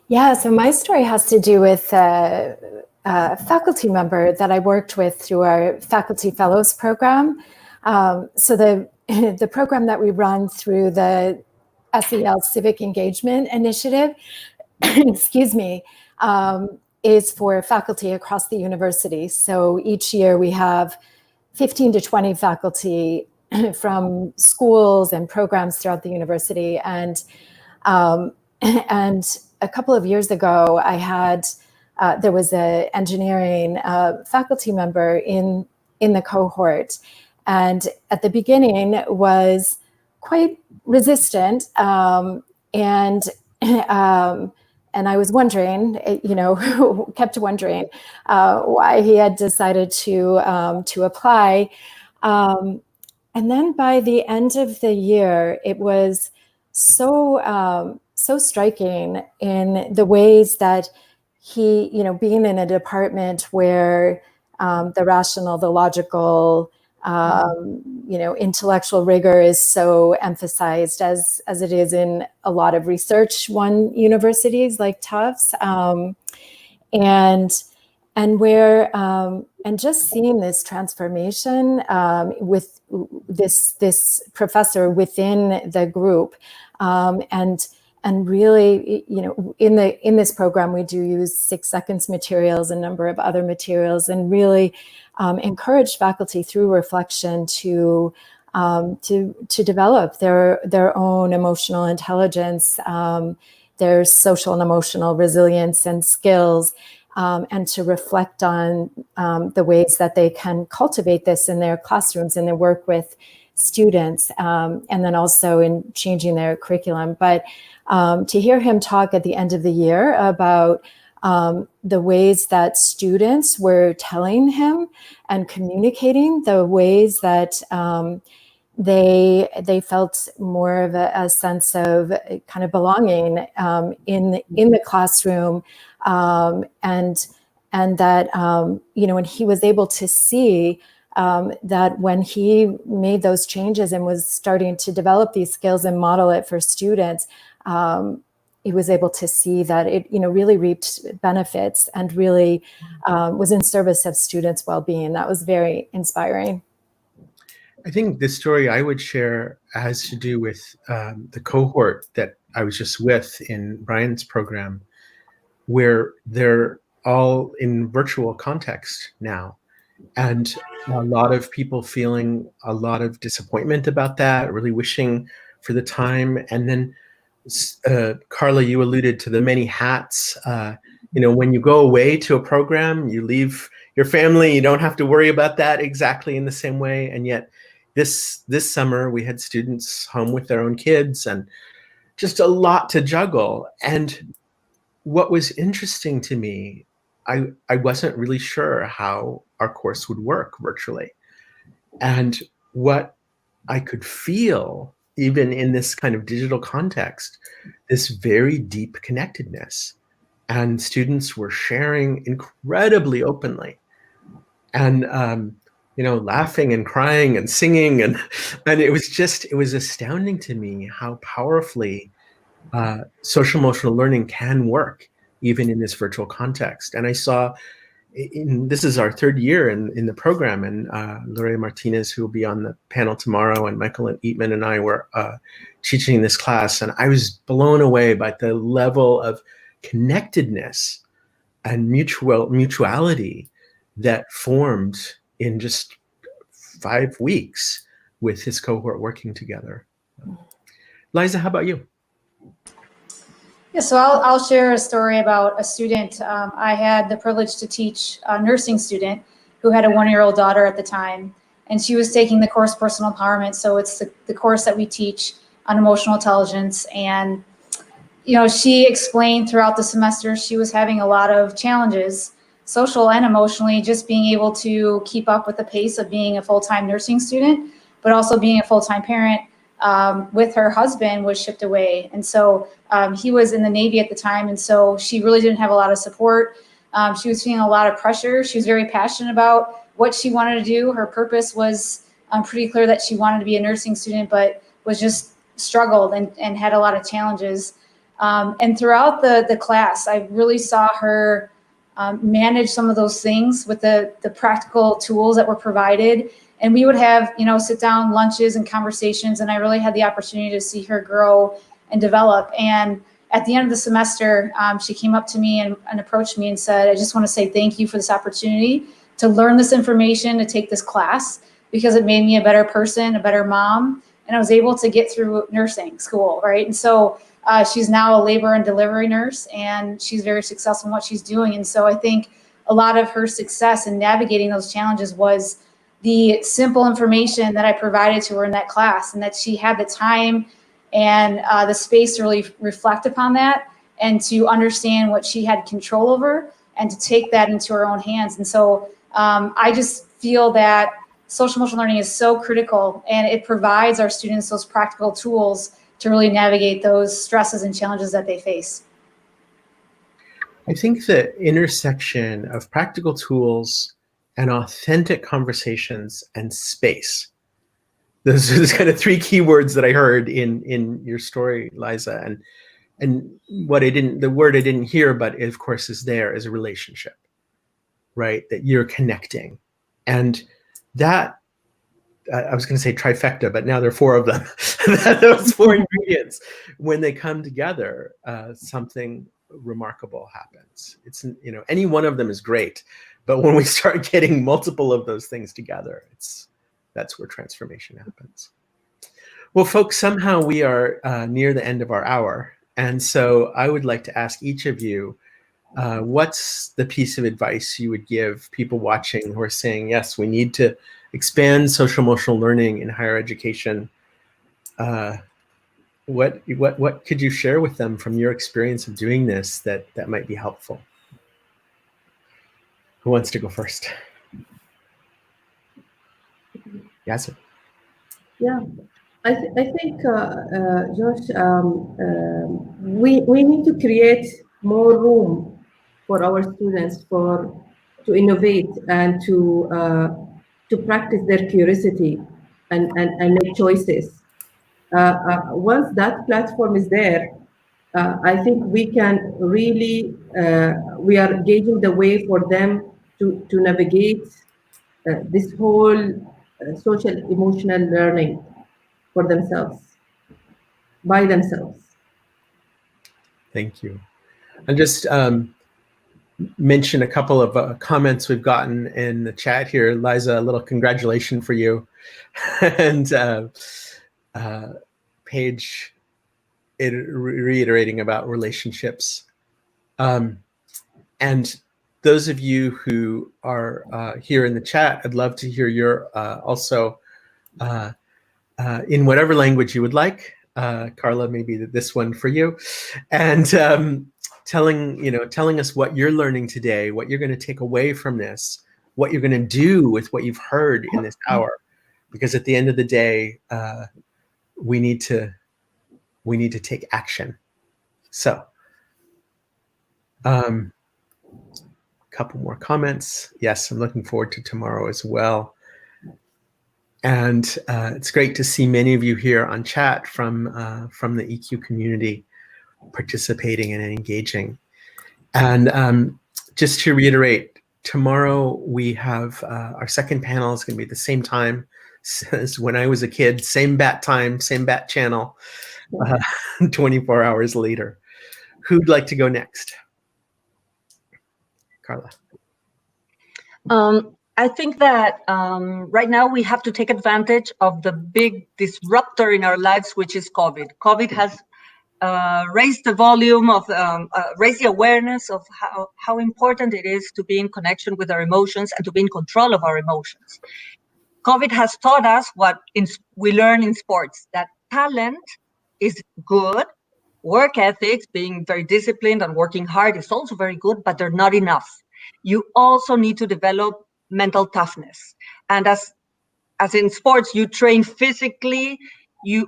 Yeah, so my story has to do with a faculty member that I worked with through our Faculty Fellows program. So the program that we run through the SEL Civic Engagement Initiative, excuse me, is for faculty across the university. So each year we have 15 to 20 faculty from schools and programs throughout the university. And a couple of years ago, I had, there was an engineering faculty member in the cohort. And at the beginning was quite resistant. And I was wondering, kept wondering why he had decided to apply. And then by the end of the year, it was so striking in the ways that he, being in a department where the rational, the logical, intellectual rigor is so emphasized as it is in a lot of research universities like Tufts, and just seeing this transformation with this professor within the group, and really, in this program, we do use 6 seconds materials, a number of other materials, and really encourage faculty through reflection to develop their own emotional intelligence, their social and emotional resilience and skills, and to reflect on the ways that they can cultivate this in their classrooms, in their work with students, and then also in changing their curriculum. But to hear him talk at the end of the year about the ways that students were telling him and communicating the ways that they felt more of a sense of kind of belonging in the classroom, and that when he was able to see that when he made those changes and was starting to develop these skills and model it for students, he was able to see that it, really reaped benefits and really was in service of students' well-being. That was very inspiring. I think the story I would share has to do with the cohort that I was just with in Brian's program, where they're all in virtual context now. And a lot of people feeling a lot of disappointment about that, really wishing for the time. And then Carla, you alluded to the many hats. When you go away to a program, you leave your family, you don't have to worry about that exactly in the same way. And yet this summer we had students home with their own kids and just a lot to juggle. And what was interesting to me, I wasn't really sure how our course would work virtually. And what I could feel, even in this kind of digital context, this very deep connectedness. And students were sharing incredibly openly and, laughing and crying and singing. And it was astounding to me how powerfully social emotional learning can work, even in this virtual context. And I saw, this is our 3rd year in the program, and Lorena Martinez, who will be on the panel tomorrow, and Michael Eatman and I were teaching this class, and I was blown away by the level of connectedness and mutuality that formed in just 5 weeks with his cohort working together. Liza, how about you? Yeah, so I'll share a story about a student. I had the privilege to teach a nursing student who had a 1-year-old daughter at the time, and she was taking the course Personal Empowerment. So it's the course that we teach on emotional intelligence. And, she explained throughout the semester she was having a lot of challenges, social and emotionally, just being able to keep up with the pace of being a full-time nursing student, but also being a full-time parent. With her husband was shipped away. And so he was in the Navy at the time. And so she really didn't have a lot of support. She was feeling a lot of pressure. She was very passionate about what she wanted to do. Her purpose was pretty clear that she wanted to be a nursing student, but was just struggled and had a lot of challenges. And throughout the class, I really saw her manage some of those things with the practical tools that were provided. And we would have, sit down lunches and conversations. And I really had the opportunity to see her grow and develop. And at the end of the semester, she came up to me and approached me and said, I just want to say thank you for this opportunity to learn this information, to take this class, because it made me a better person, a better mom, and I was able to get through nursing school, right? And so she's now a labor and delivery nurse, and she's very successful in what she's doing. And so I think a lot of her success in navigating those challenges was the simple information that I provided to her in that class, and that she had the time and the space to really reflect upon that and to understand what she had control over and to take that into her own hands. And so I just feel that social emotional learning is so critical, and it provides our students those practical tools to really navigate those stresses and challenges that they face. I think the intersection of practical tools and authentic conversations and space. Those are kind of three key words that I heard in your story, Liza. And the word I didn't hear, but it of course is there, is a relationship, right? That you're connecting. And that, I was going to say trifecta, but now there are four of them. Those four ingredients, when they come together, something remarkable happens. It's, any one of them is great, but when we start getting multiple of those things together, that's where transformation happens. Well, folks, somehow we are near the end of our hour. And so I would like to ask each of you, what's the piece of advice you would give people watching who are saying, yes, we need to expand social emotional learning in higher education? What could you share with them from your experience of doing this that might be helpful? Who wants to go first? Yasmin. Yeah, I think, Josh, we need to create more room for our students to innovate and to practice their curiosity and make choices. Once that platform is there, I think we can really, we are gauging the way for them to navigate this whole social emotional learning for themselves, by themselves. Thank you. I'll just mention a couple of comments we've gotten in the chat here. Liza, a little congratulations for you. And Paige reiterating about relationships. And those of you who are here in the chat, I'd love to hear your also in whatever language you would like. Carla, maybe this one for you. And telling us what you're learning today, what you're going to take away from this, what you're going to do with what you've heard in this hour. Because at the end of the day, we need to take action. So, couple more comments. Yes, I'm looking forward to tomorrow as well. And it's great to see many of you here on chat from the EQ community participating and engaging. And just to reiterate, tomorrow we have our second panel is going to be the same time as when I was a kid, same bat time, same bat channel, 24 hours later. Who'd like to go next? Carla. I think that right now we have to take advantage of the big disruptor in our lives, which is COVID. COVID has raised the volume of, raised the awareness of how important it is to be in connection with our emotions and to be in control of our emotions. COVID has taught us what we learn in sports, that talent is good, work ethics, being very disciplined and working hard is also very good, but they're not enough. You also need to develop mental toughness. And as in sports, you train physically,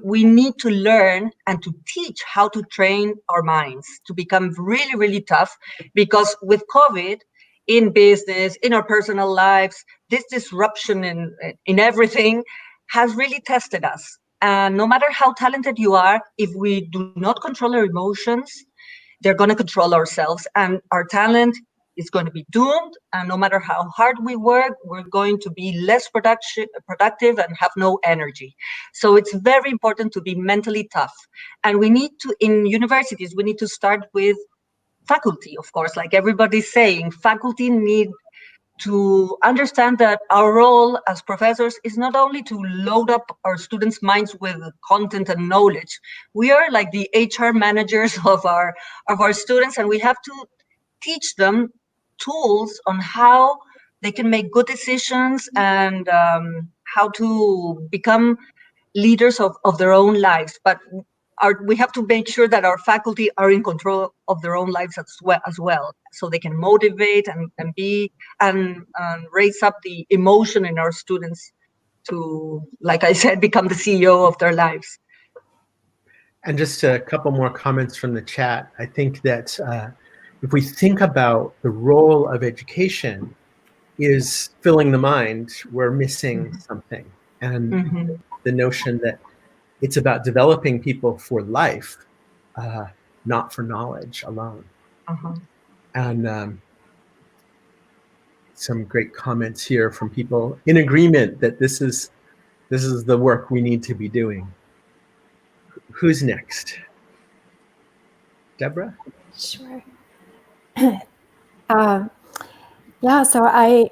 we need to learn and to teach how to train our minds to become really, really tough, because with COVID, in business, in our personal lives, this disruption in everything has really tested us. And no matter how talented you are, if we do not control our emotions, they're going to control ourselves. And our talent is going to be doomed, and no matter how hard we work, we're going to be less productive and have no energy. So it's very important to be mentally tough. And we need to, in universities, we need to start with faculty, of course, like everybody's saying. Faculty need to understand that our role as professors is not only to load up our students' minds with content and knowledge. We are like the HR managers of our students, and we have to teach them tools on how they can make good decisions and how to become leaders of their own lives. But we have to make sure that our faculty are in control of their own lives as well, so they can motivate and raise up the emotion in our students to, like I said, become the CEO of their lives. And just a couple more comments from the chat. I think that if we think about the role of education is filling the mind, we're missing something. And the notion that it's about developing people for life, not for knowledge alone. And some great comments here from people in agreement that this is the work we need to be doing. Who's next? Deborah? Sure. Yeah, so I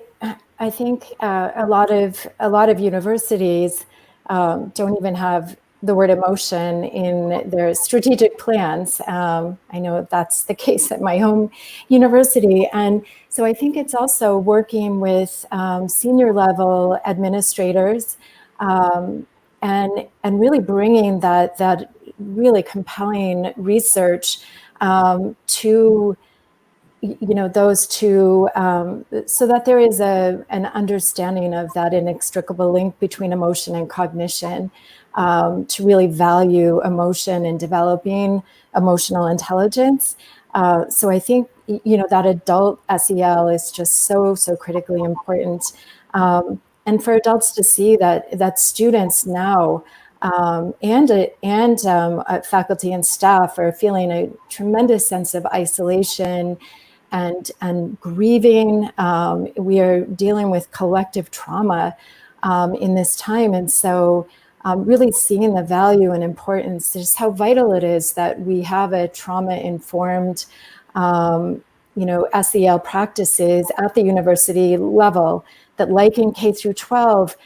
think a lot of universities don't even have the word emotion in their strategic plans. I know that's the case at my home university. And so I think it's also working with senior level administrators and really bringing that really compelling research to those two, so that there is an understanding of that inextricable link between emotion and cognition, to really value emotion and developing emotional intelligence. So I think, that adult SEL is just so critically important. And for adults to see that students now and faculty and staff are feeling a tremendous sense of isolation and grieving. We are dealing with collective trauma in this time. And so really seeing the value and importance, just how vital it is that we have a trauma-informed, SEL practices at the university level, that like in K through 12,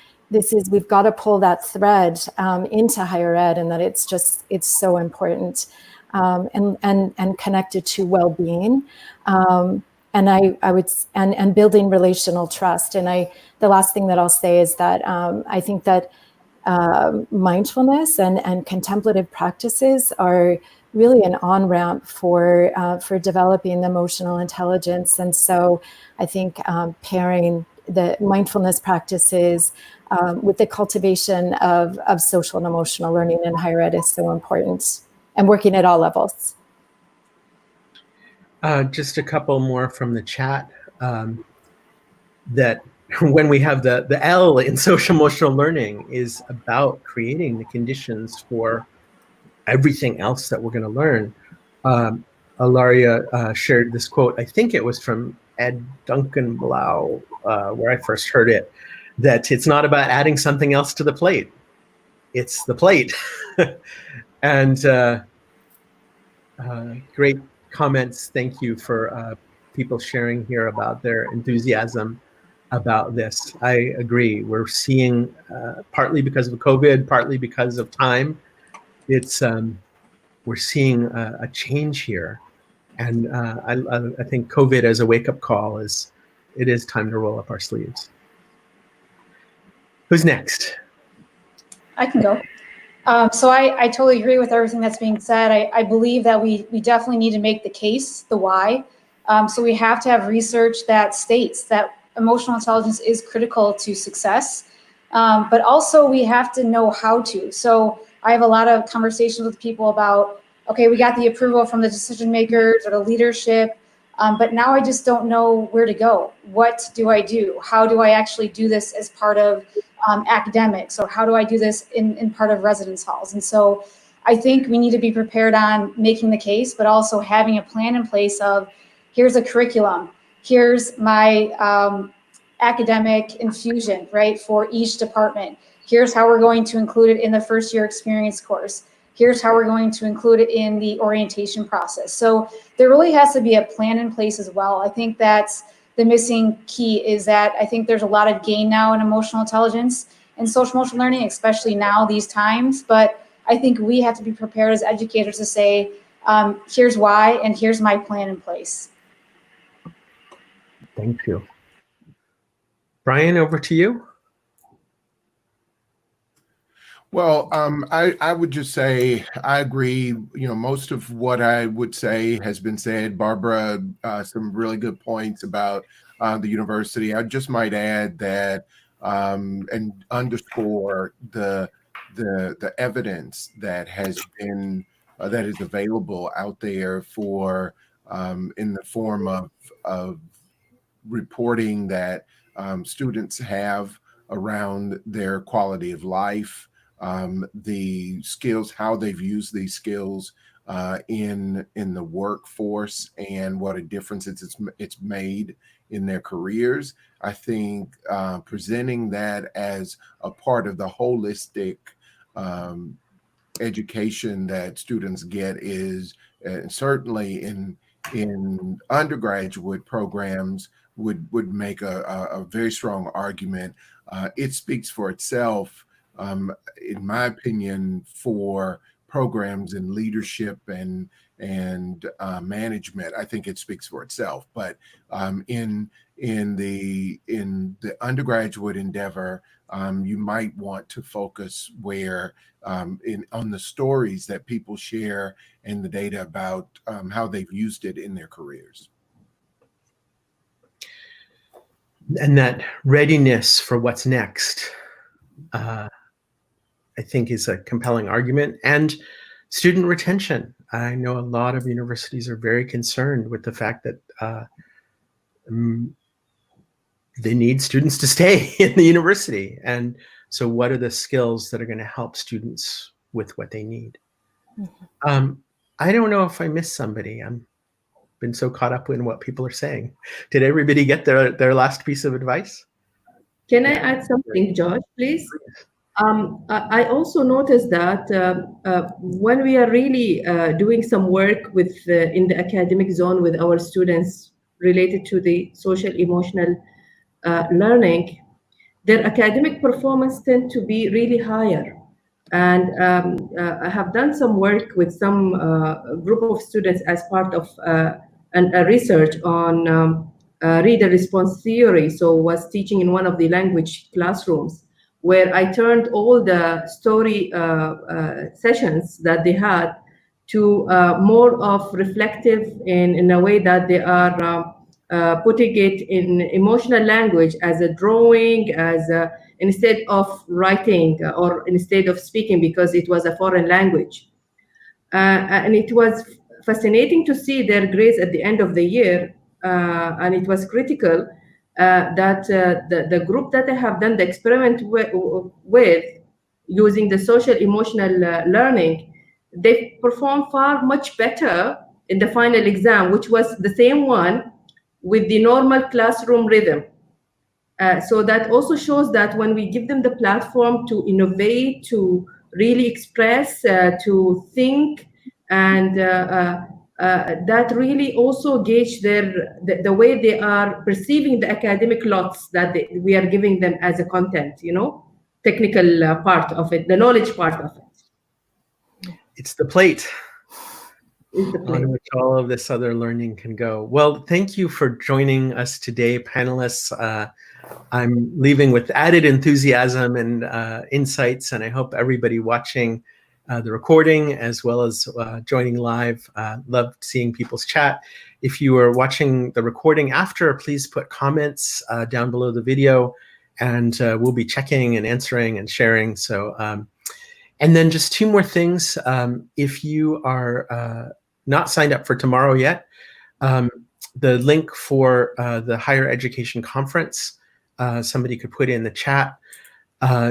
we've got to pull that thread into higher ed, and that it's so important and connected to well-being. And I would building relational trust. And the last thing that I'll say is that I think that mindfulness and contemplative practices are really an on-ramp for developing emotional intelligence. And so I think pairing the mindfulness practices with the cultivation of social and emotional learning in higher ed is so important, and working at all levels. Just a couple more from the chat, that when we have the L in social emotional learning is about creating the conditions for everything else that we're going to learn. Ilaria shared this quote, I think it was from Ed Duncan Blau, where I first heard it, that it's not about adding something else to the plate, it's the plate. And great comments. Thank you for people sharing here about their enthusiasm about this. I agree. We're seeing, partly because of COVID, partly because of time, we're seeing a change here. And I think COVID as a wake-up call it is time to roll up our sleeves. Who's next? I can go. So I totally agree with everything that's being said. I believe that we definitely need to make the case, the why. So we have to have research that states that emotional intelligence is critical to success, but also we have to know how to. So I have a lot of conversations with people about, okay, we got the approval from the decision makers or the leadership, but now I just don't know where to go. What do I do? How do I actually do this as part of academics, or how do I do this in part of residence halls? And so I think we need to be prepared on making the case, but also having a plan in place of, here's a curriculum, Here's my academic infusion, right, for each department. Here's how we're going to include it in the first year experience course. Here's how we're going to include it in the orientation process. So there really has to be a plan in place as well. I think that's the missing key, is that I think there's a lot of gain now in emotional intelligence and social emotional learning, especially now these times. But I think we have to be prepared as educators to say, here's why, and here's my plan in place. Thank you. Brian, over to you. Well, I would just say I agree. Most of what I would say has been said. Barbara, some really good points about the university. I just might add that and underscore the evidence that has been that is available out there for in the form of reporting that students have around their quality of life. The skills, how they've used these skills in the workforce, and what a difference it's made in their careers. I think presenting that as a part of the holistic education that students get is certainly in undergraduate programs would make a very strong argument. It speaks for itself, in my opinion, for programs in leadership and management. I think it speaks for itself. But in the undergraduate endeavor, you might want to focus where on the stories that people share and the data about how they've used it in their careers. And that readiness for what's next, I think, is a compelling argument. And student retention. I know a lot of universities are very concerned with the fact that they need students to stay in the university. And so what are the skills that are going to help students with what they need? Mm-hmm. I don't know if I missed somebody. I'm been so caught up in what people are saying. Did everybody get their last piece of advice? Can I add something, Josh, please? I also noticed that when we are really doing some work with in the academic zone with our students related to the social emotional learning, their academic performance tend to be really higher. And I have done some work with some group of students as part of a research on reader response theory. So was teaching in one of the language classrooms, where I turned all the story sessions that they had to more of reflective in a way that they are putting it in emotional language as a drawing, as a, instead of writing or instead of speaking, because it was a foreign language. And it was fascinating to see their grades at the end of the year. And it was critical that the group that I have done the experiment with using the social emotional learning, they performed far much better in the final exam, which was the same one with the normal classroom rhythm. So that also shows that when we give them the platform to innovate, to really express, to think, and that really also gauge the way they are perceiving the academic lots that we are giving them as a content, technical part of it, the knowledge part of it. It's the plate. On which all of this other learning can go. Well, thank you for joining us today, panelists. I'm leaving with added enthusiasm and insights, and I hope everybody watching the recording as well as joining live loved seeing people's chat. If you are watching the recording after, please put comments down below the video, and we'll be checking and answering and sharing. So, and then just two more things. If you are not signed up for tomorrow yet, the link for the Higher Education Conference, somebody could put in the chat.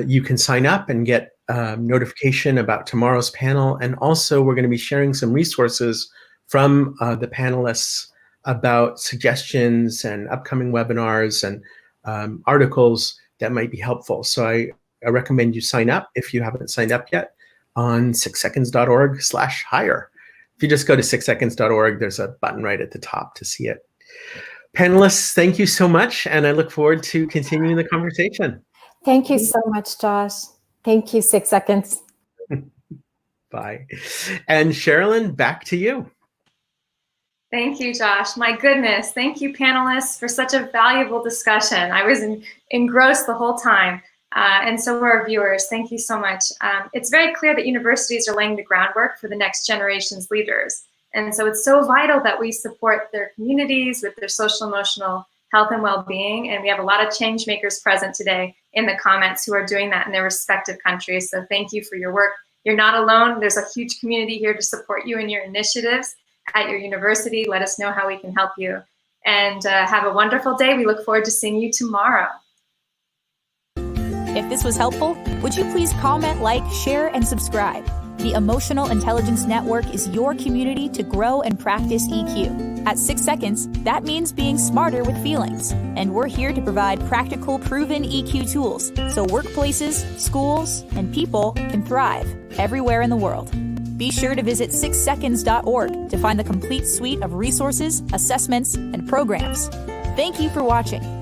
You can sign up and get notification about tomorrow's panel. And also we're going to be sharing some resources from the panelists about suggestions and upcoming webinars and articles that might be helpful. So I recommend you sign up if you haven't signed up yet on 6seconds.org/hire. If you just go to 6seconds.org, there's a button right at the top to see it. Panelists, thank you so much, and I look forward to continuing the conversation. Thank you so much, Josh. Thank you, 6 Seconds. Bye. And Cherilyn, back to you. Thank you, Josh. My goodness. Thank you, panelists, for such a valuable discussion. I was engrossed the whole time. And so were our viewers. Thank you so much. It's very clear that universities are laying the groundwork for the next generation's leaders. And so it's so vital that we support their communities with their social, emotional health and well-being. And we have a lot of change makers present today in the comments who are doing that in their respective countries. So thank you for your work. You're not alone. There's a huge community here to support you in your initiatives at your university. Let us know how we can help you. And have a wonderful day. We look forward to seeing you tomorrow. If this was helpful, would you please comment, like, share, and subscribe? The Emotional Intelligence Network is your community to grow and practice EQ. At 6 Seconds, that means being smarter with feelings. And we're here to provide practical, proven EQ tools so workplaces, schools, and people can thrive everywhere in the world. Be sure to visit 6seconds.org to find the complete suite of resources, assessments, and programs. Thank you for watching.